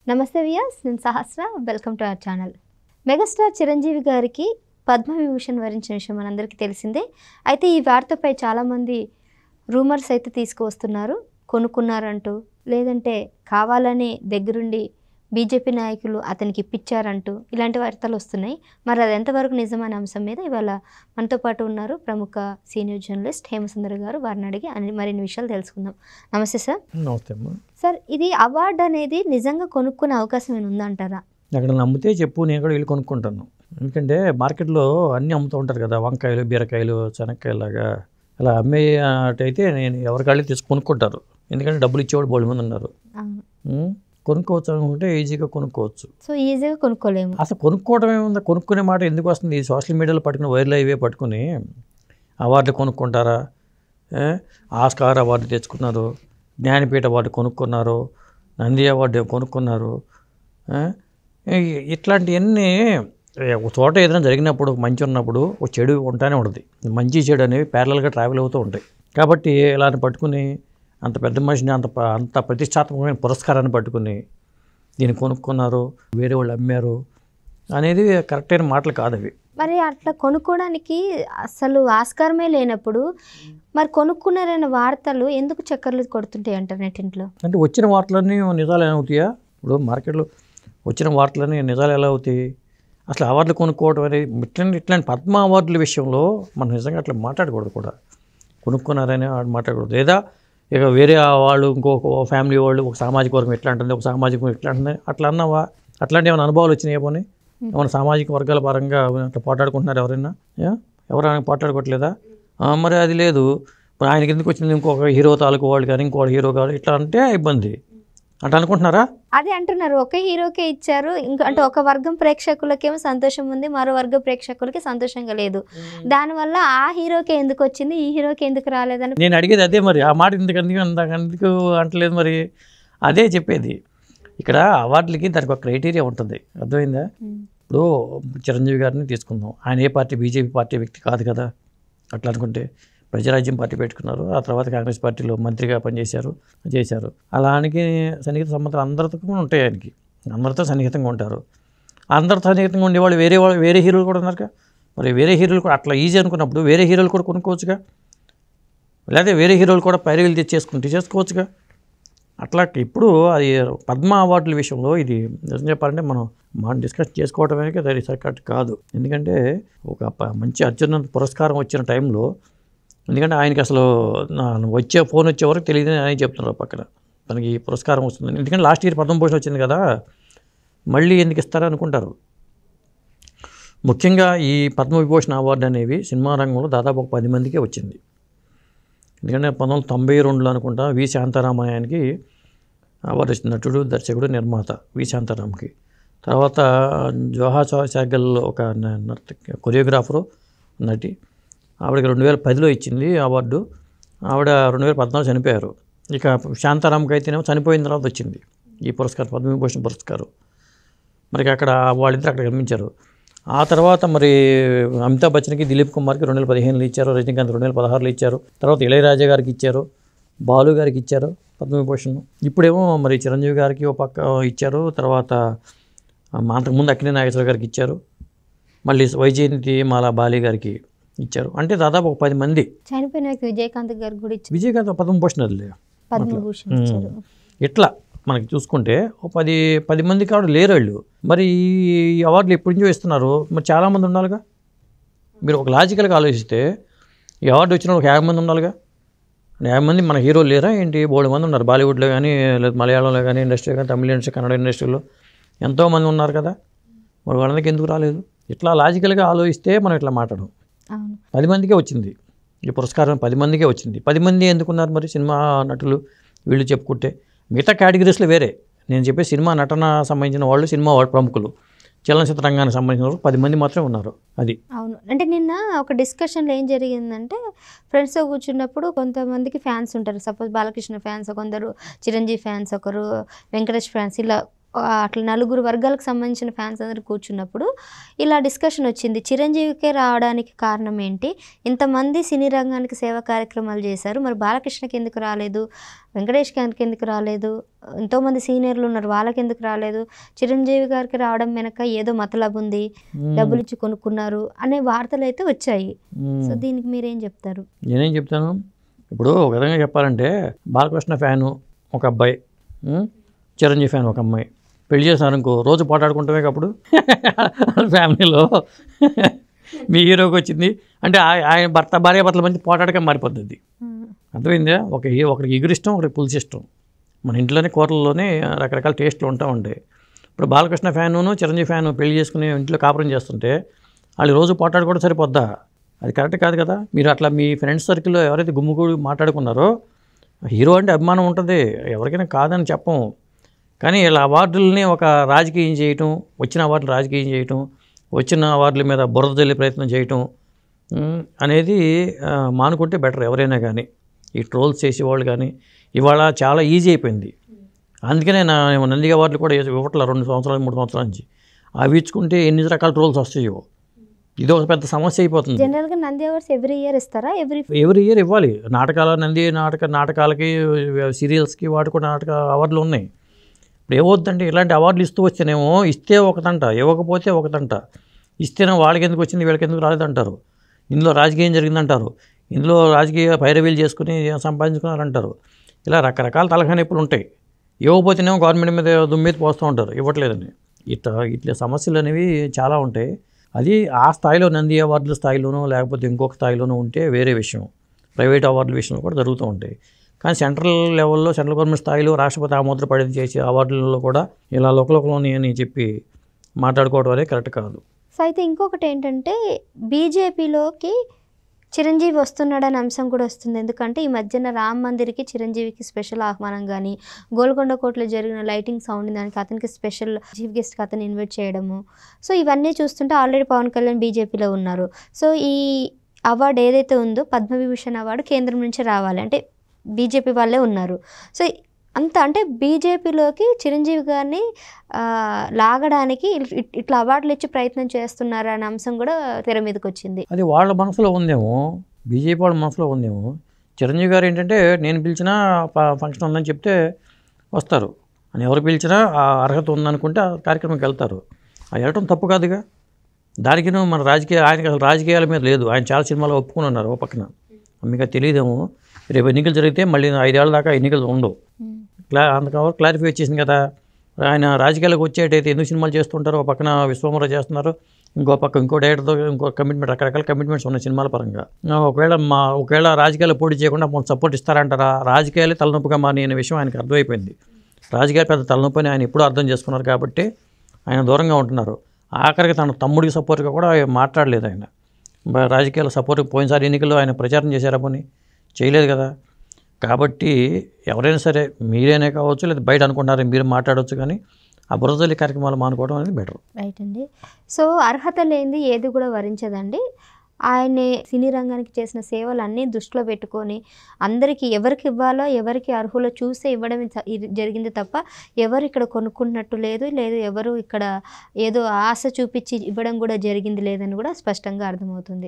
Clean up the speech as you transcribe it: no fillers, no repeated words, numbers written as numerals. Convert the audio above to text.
నమస్తే వియాస్, నేను Sahasra. Welcome to our channel. Megastar Chiranjeevi గారికి పద్మవిభూషణ్ వరించిన విషయం మనందరికీ తెలిసిందే. అయితే ఈ వార్తపై చాలామంది రూమర్స్ అయితే తీసుకువస్తున్నారు. కొనుక్కున్నారంటూ, లేదంటే కావాలని దగ్గరుండి బీజేపీ నాయకులు అతనికి ఇప్పించారంటూ ఇలాంటి వార్తలు వస్తున్నాయి. మరి అది ఎంతవరకు నిజమనే అంశం మీద ఇవాళ మనతో పాటు ఉన్నారు ప్రముఖ సీనియర్ జర్నలిస్ట్ హేమసుందర్ గారు. వారిని అడిగి మరిన్ని విషయాలు తెలుసుకుందాం. నమస్తే సార్. నమస్తే అమ్మా. సార్, ఇది అవార్డు అనేది నిజంగా కొనుక్కునే అవకాశం ఏమైనా ఉందంటారా? అక్కడ నమ్మితే చెప్పు, నేను కూడా వెళ్ళి కొనుక్కుంటాను. ఎందుకంటే మార్కెట్లో అన్నీ అమ్ముతూ ఉంటారు కదా, వంకాయలు, బీరకాయలు, శనక్కాయలాగా అలా అమ్మేటైతే నేను ఎవరికాళ్ళు తీసుకు కొనుక్కుంటారు. ఎందుకంటే డబ్బులు ఇచ్చేవాడు బోల్డ్ మంది ఉన్నారు. కొనుక్కోవచ్చు అనుకుంటే ఈజీగా కొనుక్కోవచ్చు. సో ఈజీగా కొనుక్కోలేము. అసలు కొనుక్కోవడం ఏముంది, కొనుక్కునే మాట ఎందుకు వస్తుంది? ఈ సోషల్ మీడియాలో పట్టుకుని వైర్లు అవే పట్టుకుని అవార్డులు కొనుక్కుంటారా? ఆస్కార్ అవార్డు తెచ్చుకున్నారు, జ్ఞానపీఠ అవార్డు కొనుక్కున్నారు, నంది అవార్డు కొనుక్కున్నారు. ఇట్లాంటివన్నీ ఒక చోట ఏదైనా జరిగినప్పుడు, మంచి ఉన్నప్పుడు ఒక చెడు ఉంటానే ఉంటుంది. మంచి చెడు అనేవి ప్యారలల్గా ట్రావెల్ అవుతూ ఉంటాయి. కాబట్టి ఇలాని పట్టుకుని అంత పెద్ద మనిషిని అంత ప్రతిష్టాత్మకమైన పురస్కారాన్ని పట్టుకుని దీన్ని కొనుక్కున్నారు, వేరే వాళ్ళు అమ్మారు అనేది కరెక్ట్ అయిన మాటలు కాదు అవి. మరి అట్లా కొనుక్కోవడానికి అసలు ఆస్కారమే లేనప్పుడు మరి కొనుక్కున్నారన్న వార్తలు ఎందుకు చక్కర్లు కొడుతుంటాయి అంటారు నెట్టింట్లో? అంటే వచ్చిన వార్తలన్నీ నిజాలు ఎలా అవుతాయా? ఇప్పుడు మార్కెట్లో వచ్చిన వార్తలన్నీ నిజాలు ఎలా అవుతాయి? అసలు అవార్డులు కొనుక్కోవడం అనేది ఇట్లాంటి పద్మ అవార్డుల విషయంలో మనం నిజంగా అట్లా మాట్లాడకూడదు కూడా. కొనుక్కున్నారని మాట్లాడకూడదు. లేదా ఇక వేరే వాళ్ళు ఇంకొక ఫ్యామిలీ వాళ్ళు ఒక సామాజిక వర్గం ఎట్లా ఉంటుంది, ఒక సామాజిక వర్గం ఎట్లా ఉంటుంది, అట్లా అన్నావా? అట్లాంటి ఏమైనా అనుభవాలు వచ్చినాయి పోనీ? ఏమైనా సామాజిక వర్గాల పరంగా అట్లా పోట్లాడుకుంటున్నారు ఎవరైనా? ఎవరైనా పోట్లాడుకోవట్లేదా? మరి అది లేదు. ఇప్పుడు ఆయనకి ఎందుకు వచ్చింది ఇంకొక హీరో తాలూకు వాళ్ళు కానీ ఇంకొక హీరో కాదు ఇట్లా అంటే ఇబ్బంది అట్లా అనుకుంటున్నారా? అదే అంటున్నారు, ఒకే హీరోకే ఇచ్చారు. ఇంకా అంటే ఒక వర్గం ప్రేక్షకులకేమో సంతోషం ఉంది, మరో వర్గం ప్రేక్షకులకి సంతోషంగా లేదు. దానివల్ల ఆ హీరోకే ఎందుకు వచ్చింది, ఈ హీరోకి ఎందుకు రాలేదని నేను అడిగేది అదే. మరి ఆ మాట ఎందుకు అంటలేదు? మరి అదే చెప్పేది. ఇక్కడ అవార్డులకి దానికి ఒక క్రైటీరియా ఉంటుంది, అర్థమైందా? ఇప్పుడు చిరంజీవి గారిని తీసుకుందాం. ఆయన ఏ పార్టీ, బీజేపీ పార్టీ వ్యక్తి కాదు కదా. అట్లా అనుకుంటే ప్రజారాజ్యం పార్టీ పెట్టుకున్నారు, ఆ తర్వాత కాంగ్రెస్ పార్టీలో మంత్రిగా పనిచేశారు, చేశారు. అలానికి సన్నిహిత సంబంధాలు అందరితో ఉంటాయి. ఆయనకి అందరితో సన్నిహితంగా ఉంటారు. అందరితో సన్నిహితంగా ఉండేవాళ్ళు వేరే హీరోలు కూడా ఉన్నారు. మరి వేరే హీరోలు కూడా అట్లా ఈజీ అనుకున్నప్పుడు వేరే హీరోలు కూడా కొనుక్కోవచ్చుగా, లేదా వేరే హీరోలు కూడా పైరవీలు చేసుకోవచ్చుగా. అట్లా ఇప్పుడు అది పద్మ అవార్డుల విషయంలో ఇది నిజం చెప్పాలంటే మనం డిస్కస్ చేసుకోవడం అనేది అది సరికట్ కాదు. ఎందుకంటే ఒక మంచి అత్యున్నత పురస్కారం వచ్చిన టైంలో, ఎందుకంటే ఆయనకి అసలు ఫోన్ వచ్చే వరకు తెలియదు అని చెప్తున్నారు పక్కన తనకి ఈ పురస్కారం వస్తుంది. ఎందుకంటే లాస్ట్ ఇయర్ పద్మభూషణ్ వచ్చింది కదా, మళ్ళీ ఎందుకు ఇస్తారని అనుకుంటారు. ముఖ్యంగా ఈ పద్మవిభూషణ్ అవార్డు అనేవి సినిమా రంగంలో దాదాపు ఒక 10 మందికే వచ్చింది. ఎందుకంటే 1992లో అనుకుంటా వి శాంతారామయ్యకి అవార్డు వచ్చింది. నటుడు, దర్శకుడు, నిర్మాత వి శాంతారాంకి. తర్వాత జోహా సాగల్ ఒక కొరియోగ్రాఫరు, నటి, ఆవిడకి 2010లో ఇచ్చింది అవార్డు. ఆవిడ 2014 చనిపోయారు. ఇక శాంతారాంకి అయితేనేమో చనిపోయిన తర్వాత వచ్చింది ఈ పురస్కారం, పద్మవిభూషణ్ పురస్కారం. మరి అక్కడ వాళ్ళిద్దరు అక్కడ గమనించారు. ఆ తర్వాత మరి అమితాబ్ బచ్చన్కి, దిలీప్ కుమార్కి 2015లో ఇచ్చారు, రజనీకాంత్ 2016లో ఇచ్చారు, తర్వాత ఇళయరాజా గారికి ఇచ్చారు, బాలు గారికి ఇచ్చారు పద్మవిభూషణ్. ఇప్పుడేమో మరి చిరంజీవి గారికి ఒక పక్క ఇచ్చారు, తర్వాత అంతకుముందు అక్కినే నాగేశ్వర గారికి ఇచ్చారు, మళ్ళీ వైజయంతి మాలా బాలి గారికి ఇచ్చారు. అంటే దాదాపు ఒక 10 మంది. చనిపోయిన విజయకాంత్ గారికి కూడా ఇచ్చారు. విజయకాంత్ పద్మభూషణ్ ఇట్లా మనకి చూసుకుంటే ఒక 10 మంది కావడం లేరు వాళ్ళు. మరి ఈ అవార్డులు ఎప్పటి నుంచో ఇస్తున్నారు, మరి చాలామంది ఉండాలిగా. మీరు ఒక లాజికల్గా ఆలోచిస్తే ఈ అవార్డు వచ్చిన ఒక 50 మంది ఉండాలిగా. 50 మంది మన హీరోలు లేరా ఏంటి? 3 మంది ఉన్నారు బాలీవుడ్లో కానీ, లేదా మలయాళంలో కానీ, ఇండస్ట్రీ కానీ, తమిళ ఇండస్ట్రీ, కన్నడ ఇండస్ట్రీలో ఎంతోమంది ఉన్నారు కదా. మరి వాళ్ళకి ఎందుకు రాలేదు? ఇట్లా లాజికల్గా ఆలోచిస్తే మనం ఇట్లా మాట్లాడడం. 10 మందికే వచ్చింది ఈ పురస్కారం, 10 మందికే వచ్చింది. 10 మంది ఎందుకున్నారు మరి? సినిమా నటులు వీళ్ళు చెప్పుకుంటే మిగతా కేటగిరీస్లో వేరే. నేను చెప్పే సినిమా నటన సంబంధించిన వాళ్ళు, సినిమా వాళ్ళు ప్రముఖులు, చలనచిత్ర రంగానికి సంబంధించిన వాళ్ళు 10 మంది మాత్రమే ఉన్నారు. అది అవును. అంటే నిన్న ఒక డిస్కషన్లో ఏం జరిగిందంటే, ఫ్రెండ్స్తో కూర్చున్నప్పుడు కొంతమందికి ఫ్యాన్స్ ఉంటారు. సపోజ్ బాలకృష్ణ ఫ్యాన్స్, కొందరు చిరంజీవి ఫ్యాన్స్, ఒకరు వెంకటేష్ ఫ్యాన్స్, ఇలా అట్లా నలుగురు వర్గాలకు సంబంధించిన ఫ్యాన్స్ అందరూ కూర్చున్నప్పుడు ఇలా డిస్కషన్ వచ్చింది. చిరంజీవికే రావడానికి కారణం ఏంటి? ఇంతమంది సినీ రంగానికి సేవా కార్యక్రమాలు చేశారు, మరి బాలకృష్ణకి ఎందుకు రాలేదు, వెంకటేష్ గారికి ఎందుకు రాలేదు, ఎంతోమంది సీనియర్లు ఉన్నారు వాళ్ళకి ఎందుకు రాలేదు, చిరంజీవి గారికి రావడం వెనక ఏదో మతలబు ఉంది, డబ్బులు ఇచ్చి కొనుక్కున్నారు అనే వార్తలు అయితే వచ్చాయి. సో దీనికి మీరేం చెప్తారు? నేనేం చెప్తాను, ఇప్పుడు ఒక విధంగా చెప్పాలంటే బాలకృష్ణ ఫ్యాను ఒక అబ్బాయి, చిరంజీవి ఫ్యాన్ ఒక అమ్మాయి పెళ్లి చేశారనుకో, రోజు పోటాడుకుంటామే అప్పుడు ఫ్యామిలీలో మీ హీరోకి వచ్చింది అంటే ఆయన భార్య భర్తల మంచి పోటాడక మారిపోతుంది. అర్థమైందా? ఒకరికి ఎగురు ఇష్టం, ఒకరికి పులుసు ఇష్టం. మన ఇంట్లోనే కూరల్లోనే రకరకాల టేస్ట్లు ఉంటాయి. ఇప్పుడు బాలకృష్ణ ఫ్యాను చిరంజీవి ఫ్యాను పెళ్లి చేసుకుని ఇంట్లో కాపురం చేస్తుంటే వాళ్ళు రోజు పోటాడుకోవడం సరిపోద్దా? అది కరెక్ట్ కాదు కదా. మీరు అట్లా మీ ఫ్రెండ్స్ సర్కిల్లో ఎవరైతే గుమ్ముగూడి మాట్లాడుకున్నారో, హీరో అంటే అభిమానం ఉంటుంది, ఎవరికైనా కాదని చెప్పం. కానీ ఇలా అవార్డులని ఒక రాజకీయం చేయటం, వచ్చిన అవార్డులు రాజకీయం చేయటం, వచ్చిన అవార్డుల మీద బురద జల్లే ప్రయత్నం చేయటం అనేది మానుకుంటే బెటర్. ఎవరైనా కానీ ఈ ట్రోల్స్ చేసేవాళ్ళు కానీ ఇవాళ చాలా ఈజీ అయిపోయింది. అందుకనే నంది అవార్డులు కూడా ఇవ్వట్ల 2 సంవత్సరాలు 3 సంవత్సరాల నుంచి. అవి ఇచ్చుకుంటే ఎన్ని రకాల ట్రోల్స్ వస్తాయో, ఇది ఒక పెద్ద సమస్య అయిపోతుంది. జనరల్గా నంది అవార్డ్స్ ఎవ్రీ ఇయర్ ఇస్తారా? ఎవ్రీ ఇయర్ ఇవ్వాలి. నంది నాటకాలకి సీరియల్స్కి వాటి కూడా అవార్డులు ఉన్నాయి. ఇప్పుడు ఏమవుతుందంటే ఇలాంటి అవార్డులు ఇస్తూ వచ్చేనేమో, ఇస్తే ఒకటంట, ఇవ్వకపోతే ఒకటంట. ఇస్తేనే వాళ్ళకి ఎందుకు వచ్చింది వీళ్ళకి ఎందుకు రాలేదంటారు. ఇందులో రాజకీయం జరిగిందంటారు, ఇందులో రాజకీయ పైరవీలు చేసుకుని సంపాదించుకున్నారంటారు. ఇలా రకరకాల తలకాయ నొప్పులు ఉంటాయి. ఇవ్వకపోతేనేమో గవర్నమెంట్ మీద దుమ్మెత్తి పోస్తూ ఉంటారు ఇవ్వట్లేదని. ఇట్లా సమస్యలు అనేవి చాలా ఉంటాయి. అది ఆ స్థాయిలో నంది అవార్డుల స్థాయిలోనో లేకపోతే ఇంకొక స్థాయిలోనో ఉంటే వేరే విషయం. ప్రైవేట్ అవార్డుల విషయంలో కూడా జరుగుతూ ఉంటాయి. కానీ సెంట్రల్ లెవెల్లో సెంట్రల్ గవర్నమెంట్ స్థాయిలో రాష్ట్రపతి ఆమోద పడింది చేసే అవార్డులలో కూడా ఇలా లోకలోని అని చెప్పి మాట్లాడుకోవడం అనేది కరెక్ట్ కాదు. సో అయితే ఇంకొకటి ఏంటంటే బీజేపీలోకి చిరంజీవి వస్తున్నాడనే అంశం కూడా వస్తుంది. ఎందుకంటే ఈ మధ్యన రామ్ మందిర్కి చిరంజీవికి స్పెషల్ ఆహ్వానం కానీ, గోల్కొండ కోటలో జరిగిన లైటింగ్ సౌండ్ దానికి అతనికి స్పెషల్ చీఫ్ గెస్ట్కి అతను ఇన్వైట్ చేయడము. సో ఇవన్నీ చూస్తుంటే ఆల్రెడీ పవన్ కళ్యాణ్ బీజేపీలో ఉన్నారు. సో ఈ అవార్డు ఏదైతే ఉందో పద్మవిభూషణ్ అవార్డు కేంద్రం నుంచి రావాలి అంటే బీజేపీ వాళ్ళే ఉన్నారు. సో అంత అంటే బీజేపీలోకి చిరంజీవి గారిని లాగడానికి ఇట్లా అవార్డులు ఇచ్చి ప్రయత్నం చేస్తున్నారు అనే అంశం కూడా తెర మీదకి వచ్చింది. అది వాళ్ళ మనసులో ఉందేమో, బీజేపీ వాళ్ళ మనసులో ఉందేమో. చిరంజీవి గారు ఏంటంటే నేను పిలిచినా ఫంక్షన్ ఉందని చెప్తే వస్తారు అని, ఎవరు పిలిచినా ఆ అర్హత ఉందనుకుంటే ఆ కార్యక్రమంకి వెళ్తారు. అది వెళ్ళటం తప్పు కాదుగా. దానికి మన ఆయనకి అసలు రాజకీయాల మీద లేదు. ఆయన చాలా సినిమాలు ఒప్పుకుని ఉన్నారు. ఓ పక్కన మీకు తెలియదేమో, రేపు ఎన్నికలు జరిగితే మళ్ళీ 5 ఏళ్ల దాకా ఎన్నికలు ఉండవు. అందుకని క్లారిఫై చేసింది కదా. ఆయన రాజకీయాలకు వచ్చేటైతే ఎందుకు సినిమాలు చేస్తుంటారు, ఒక పక్కన విశ్వమూర్తి చేస్తున్నారు, ఇంకో పక్క ఇంకో డైరెక్టర్తో ఇంకో కమిట్మెంట్, రకరకాల కమిట్మెంట్స్ ఉన్నాయి సినిమాల పరంగా. ఒకవేళ రాజకీయాలు పోటీ చేయకుండా సపోర్ట్ ఇస్తారంటారా? రాజకీయాలే తలనొప్పిగా మాని అనే విషయం ఆయనకు అర్థమైపోయింది. రాజకీయాలు పెద్ద తలనొప్పి అని ఆయన ఎప్పుడూ అర్థం చేసుకున్నారు కాబట్టి ఆయన దూరంగా ఉంటున్నారు. ఆఖరికి తన తమ్ముడికి సపోర్ట్గా కూడా మాట్లాడలేదు ఆయన. రాజకీయాల సపోర్ట్ పోయినసారి ఎన్నికల్లో ఆయన ప్రచారం చేశారా పోనీ? చేయలేదు కదా. కాబట్టి ఎవరైనా సరే, మీరైనా కావచ్చు లేదా బయట అనుకుంటున్నారే మీరు మాట్లాడవచ్చు, కానీ ఆ బురదలి కార్యక్రమాలు మానుకోవడం అనేది బెటర్. రైట్ అండి. సో అర్హత లేనిది ఏది కూడా వరించదండి. ఆయన సినీ రంగానికి చేసిన సేవలు అన్నీ దృష్టిలో పెట్టుకొని అందరికీ ఎవరికి ఇవ్వాలో ఎవరికి అర్హులో చూసే ఇవ్వడం జరిగింది తప్ప ఎవరు ఇక్కడ కొనుక్కున్నట్టు లేదు, ఎవరు ఇక్కడ ఏదో ఆశ చూపించి ఇవ్వడం కూడా జరిగింది లేదని కూడా స్పష్టంగా అర్థమవుతుంది.